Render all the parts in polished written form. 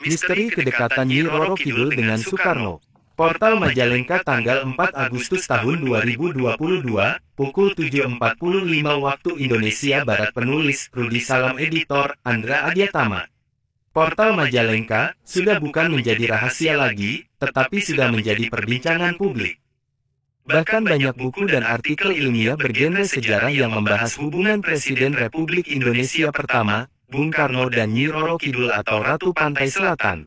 Misteri kedekatan Nyi Roro Kidul dengan Soekarno. Portal Majalengka tanggal 4 Agustus tahun 2022, pukul 7.45 waktu Indonesia Barat. Penulis, Rudi Salam. Editor, Andra Adiatama. Portal Majalengka sudah bukan menjadi rahasia lagi, tetapi sudah menjadi perbincangan publik. Bahkan banyak buku dan artikel ilmiah bergenre sejarah yang membahas hubungan Presiden Republik Indonesia pertama, Bung Karno dan Nyi Roro Kidul atau Ratu Pantai Selatan.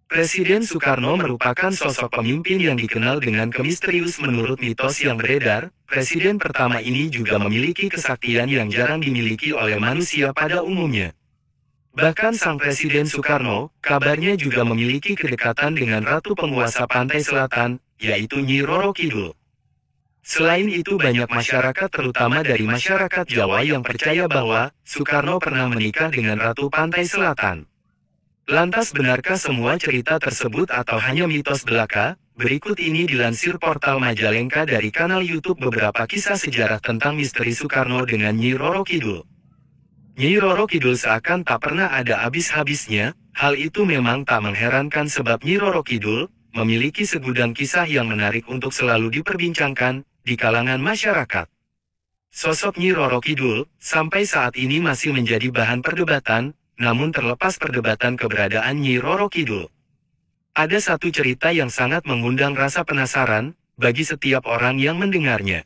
Presiden Soekarno merupakan sosok pemimpin yang dikenal dengan kemisterius menurut mitos yang beredar. Presiden pertama ini juga memiliki kesaktian yang jarang dimiliki oleh manusia pada umumnya. Bahkan sang Presiden Soekarno, kabarnya juga memiliki kedekatan dengan Ratu penguasa Pantai Selatan, yaitu Nyi Roro Kidul. Selain itu banyak masyarakat terutama dari masyarakat Jawa yang percaya bahwa Soekarno pernah menikah dengan Ratu Pantai Selatan. Lantas benarkah semua cerita tersebut atau hanya mitos belaka? Berikut ini dilansir portal Majalengka dari kanal YouTube beberapa kisah sejarah tentang misteri Soekarno dengan Nyi Roro Kidul. Nyi Roro Kidul seakan tak pernah ada habis-habisnya. Hal itu memang tak mengherankan sebab Nyi Roro Kidul memiliki segudang kisah yang menarik untuk selalu diperbincangkan di kalangan masyarakat. Sosok Nyi Roro Kidul sampai saat ini masih menjadi bahan perdebatan, namun terlepas perdebatan keberadaan Nyi Roro Kidul, ada satu cerita yang sangat mengundang rasa penasaran bagi setiap orang yang mendengarnya.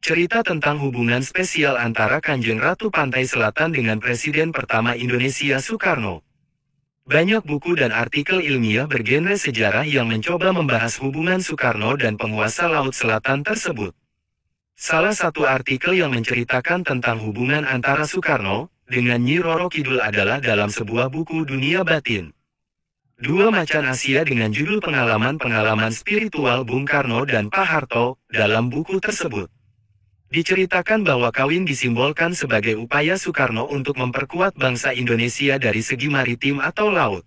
Cerita tentang hubungan spesial antara Kanjeng Ratu Pantai Selatan dengan Presiden pertama Indonesia Soekarno. Banyak buku dan artikel ilmiah bergenre sejarah yang mencoba membahas hubungan Soekarno dan penguasa Laut Selatan tersebut. Salah satu artikel yang menceritakan tentang hubungan antara Soekarno dengan Nyi Roro Kidul adalah dalam sebuah buku Dunia Batin. Dua Macan Asia dengan judul Pengalaman-pengalaman Spiritual Bung Karno dan Pak Harto. Dalam buku tersebut diceritakan bahwa kawin disimbolkan sebagai upaya Soekarno untuk memperkuat bangsa Indonesia dari segi maritim atau laut.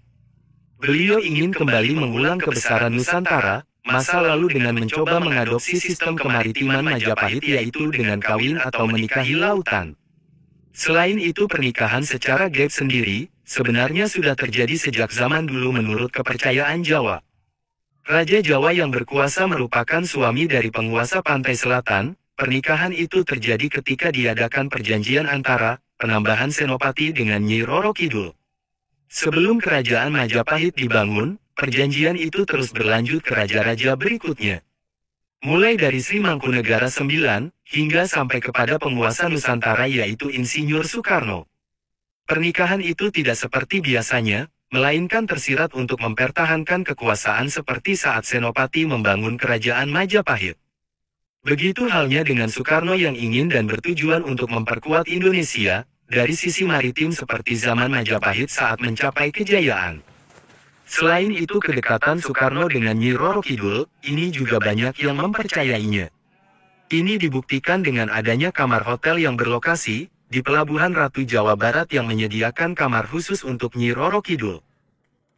Beliau ingin kembali mengulang kebesaran Nusantara masa lalu dengan mencoba mengadopsi sistem kemaritiman Majapahit, yaitu dengan kawin atau menikahi lautan. Selain itu, pernikahan secara gaib sendiri sebenarnya sudah terjadi sejak zaman dulu menurut kepercayaan Jawa. Raja Jawa yang berkuasa merupakan suami dari penguasa Pantai Selatan. Pernikahan itu terjadi ketika diadakan perjanjian antara penambahan Senopati dengan Nyi Roro Kidul. Sebelum kerajaan Majapahit dibangun, perjanjian itu terus berlanjut ke raja-raja berikutnya. Mulai dari Sri Mangkunegara IX, hingga sampai kepada penguasa Nusantara yaitu Insinyur Soekarno. Pernikahan itu tidak seperti biasanya, melainkan tersirat untuk mempertahankan kekuasaan seperti saat Senopati membangun kerajaan Majapahit. Begitu halnya dengan Soekarno yang ingin dan bertujuan untuk memperkuat Indonesia dari sisi maritim seperti zaman Majapahit saat mencapai kejayaan. Selain itu, kedekatan Soekarno dengan Nyi Roro Kidul ini juga banyak yang mempercayainya. Ini dibuktikan dengan adanya kamar hotel yang berlokasi di Pelabuhan Ratu Jawa Barat yang menyediakan kamar khusus untuk Nyi Roro Kidul.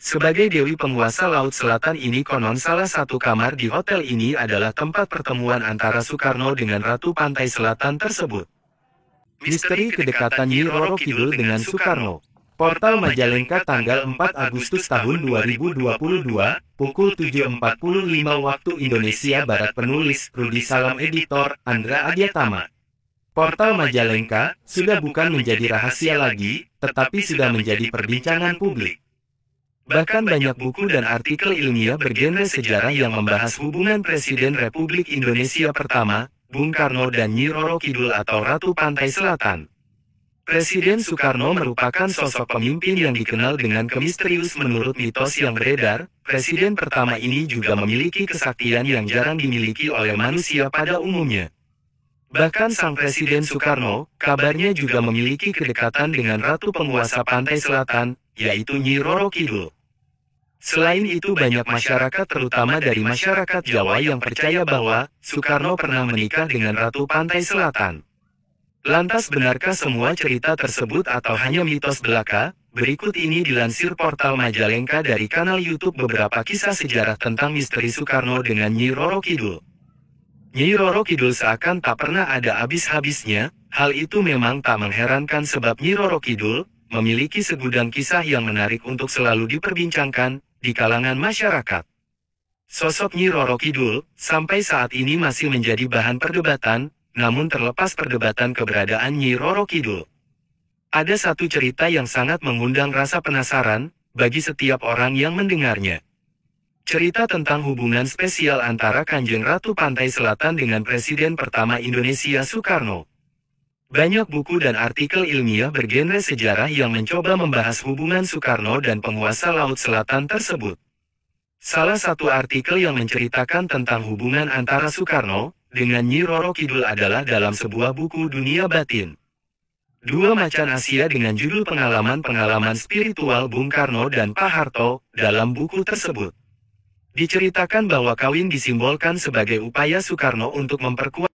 Sebagai Dewi Penguasa Laut Selatan ini, konon salah satu kamar di hotel ini adalah tempat pertemuan antara Soekarno dengan Ratu Pantai Selatan tersebut. Misteri kedekatan Nyi Roro Kidul dengan Soekarno. Portal Majalengka tanggal 4 Agustus tahun 2022, pukul 7.45 waktu Indonesia Barat. Penulis, Rudi Salam. Editor, Andra Adiatama. Portal Majalengka sudah bukan menjadi rahasia lagi, tetapi sudah menjadi perbincangan publik. Bahkan banyak buku dan artikel ilmiah bergenre sejarah yang membahas hubungan Presiden Republik Indonesia pertama, Bung Karno dan Nyi Roro Kidul atau Ratu Pantai Selatan. Presiden Soekarno merupakan sosok pemimpin yang dikenal dengan kemisterius menurut mitos yang beredar. Presiden pertama ini juga memiliki kesaktian yang jarang dimiliki oleh manusia pada umumnya. Bahkan sang Presiden Soekarno, kabarnya juga memiliki kedekatan dengan Ratu penguasa Pantai Selatan, yaitu Nyi Roro Kidul. Selain itu, banyak masyarakat terutama dari masyarakat Jawa yang percaya bahwa Soekarno pernah menikah dengan Ratu Pantai Selatan. Lantas benarkah semua cerita tersebut atau hanya mitos belaka? Berikut ini dilansir portal Majalengka dari kanal YouTube beberapa kisah sejarah tentang misteri Soekarno dengan Nyi Roro Kidul. Nyi Roro Kidul seakan tak pernah ada habis-habisnya. Hal itu memang tak mengherankan sebab Nyi Roro Kidul memiliki segudang kisah yang menarik untuk selalu diperbincangkan di kalangan masyarakat. Sosok Nyi Roro Kidul sampai saat ini masih menjadi bahan perdebatan, namun terlepas perdebatan keberadaan Nyi Roro Kidul, ada satu cerita yang sangat mengundang rasa penasaran bagi setiap orang yang mendengarnya. Cerita tentang hubungan spesial antara Kanjeng Ratu Pantai Selatan dengan Presiden pertama Indonesia Soekarno. Banyak buku dan artikel ilmiah bergenre sejarah yang mencoba membahas hubungan Soekarno dan penguasa Laut Selatan tersebut. Salah satu artikel yang menceritakan tentang hubungan antara Soekarno dengan Nyi Roro Kidul adalah dalam sebuah buku Dunia Batin. Dua Macan Asia dengan judul Pengalaman-pengalaman Spiritual Bung Karno dan Pak Harto. Dalam buku tersebut diceritakan bahwa kawin disimbolkan sebagai upaya Soekarno untuk memperkuat